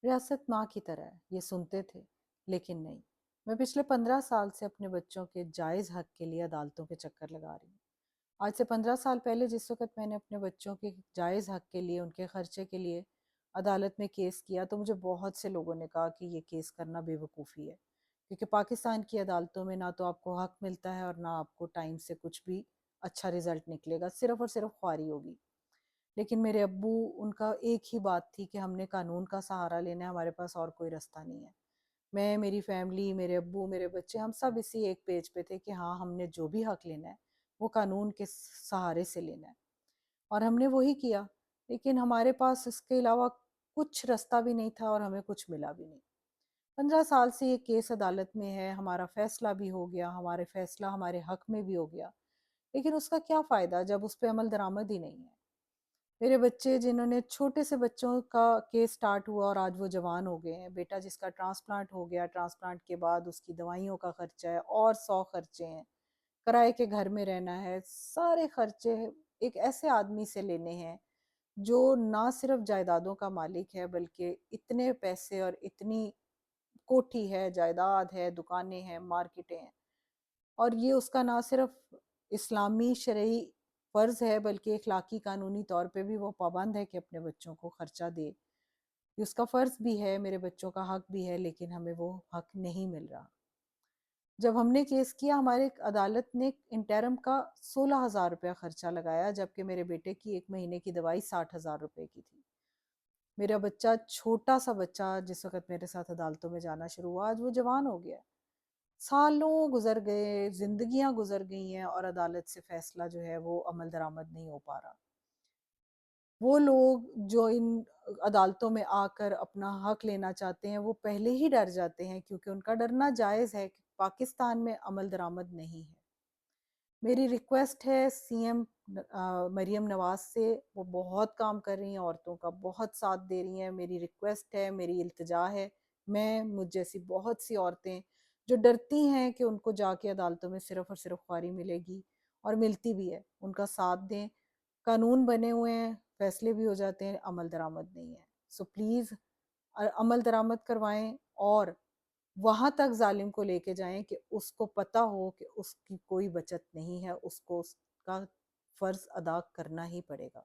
ریاست ماں کی طرح ہے، یہ سنتے تھے لیکن نہیں۔ میں پچھلے 15 سال سے اپنے بچوں کے جائز حق کے لیے عدالتوں کے چکر لگا رہی ہوں۔ آج سے 15 سال پہلے جس وقت میں نے اپنے بچوں کے جائز حق کے لیے، ان کے خرچے کے لیے عدالت میں کیس کیا، تو مجھے بہت سے لوگوں نے کہا کہ یہ کیس کرنا بے وقوفی ہے، کیونکہ پاکستان کی عدالتوں میں نہ تو آپ کو حق ملتا ہے اور نہ آپ کو ٹائم سے کچھ بھی اچھا رزلٹ نکلے گا، صرف اور صرف خواری ہوگی۔ لیکن میرے ابو، ان کا ایک ہی بات تھی کہ ہم نے قانون کا سہارا لینا ہے، ہمارے پاس اور کوئی رستہ نہیں ہے۔ میں، میری فیملی، میرے ابو، میرے بچے، ہم سب اسی ایک پیج پہ تھے کہ ہاں، ہم نے جو بھی حق لینا ہے وہ قانون کے سہارے سے لینا ہے، اور ہم نے وہی کیا۔ لیکن ہمارے پاس اس کے علاوہ کچھ رستہ بھی نہیں تھا اور ہمیں کچھ ملا بھی نہیں۔ 15 سال سے یہ کیس عدالت میں ہے، ہمارا فیصلہ بھی ہو گیا، ہمارے فیصلہ ہمارے حق میں بھی ہو گیا، لیکن اس کا کیا فائدہ جب اس پہ عمل درآمد ہی نہیں ہے۔ میرے بچے، جنہوں نے چھوٹے سے بچوں کا کیس سٹارٹ ہوا اور آج وہ جوان ہو گئے ہیں، بیٹا جس کا ٹرانسپلانٹ ہو گیا، ٹرانسپلانٹ کے بعد اس کی دوائیوں کا خرچہ ہے اور 100 خرچے ہیں، کرائے کے گھر میں رہنا ہے، سارے خرچے ایک ایسے آدمی سے لینے ہیں جو نہ صرف جائیدادوں کا مالک ہے بلکہ اتنے پیسے اور اتنی کوٹھی ہے، جائیداد ہے، دکانیں ہیں، مارکیٹیں ہیں، اور یہ اس کا نہ صرف اسلامی شرعی فرض ہے بلکہ اخلاقی قانونی طور پہ بھی وہ پابند ہے کہ اپنے بچوں کو خرچہ دے۔ یہ اس کا فرض بھی ہے، میرے بچوں کا حق بھی ہے، لیکن ہمیں وہ حق نہیں مل رہا۔ جب ہم نے کیس کیا، ہمارے عدالت نے انٹرم کا 16,000 روپیہ خرچہ لگایا، جبکہ میرے بیٹے کی 1 مہینے کی دوائی 60,000 روپے کی تھی۔ میرا بچہ، چھوٹا سا بچہ، جس وقت میرے ساتھ عدالتوں میں جانا شروع ہوا، آج وہ جوان ہو گیا۔ سالوں گزر گئے، زندگیاں گزر گئی ہیں، اور عدالت سے فیصلہ جو ہے وہ عمل درآمد نہیں ہو پا رہا۔ وہ لوگ جو ان عدالتوں میں آ کر اپنا حق لینا چاہتے ہیں، وہ پہلے ہی ڈر جاتے ہیں، کیونکہ ان کا ڈرنا جائز ہے کہ پاکستان میں عمل درآمد نہیں ہے۔ میری ریکویسٹ ہے سی ایم مریم نواز سے، وہ بہت کام کر رہی ہیں، عورتوں کا بہت ساتھ دے رہی ہیں۔ میری ریکویسٹ ہے، میری التجا ہے، مجھ جیسی بہت سی عورتیں جو ڈرتی ہیں کہ ان کو جا کے عدالتوں میں صرف اور صرف خواری ملے گی، اور ملتی بھی ہے، ان کا ساتھ دیں۔ قانون بنے ہوئے ہیں، فیصلے بھی ہو جاتے ہیں، عمل درآمد نہیں ہے۔ سو پلیز عمل درآمد کروائیں، اور وہاں تک ظالم کو لے کے جائیں کہ اس کو پتہ ہو کہ اس کی کوئی بچت نہیں ہے، اس کو اس کا فرض ادا کرنا ہی پڑے گا۔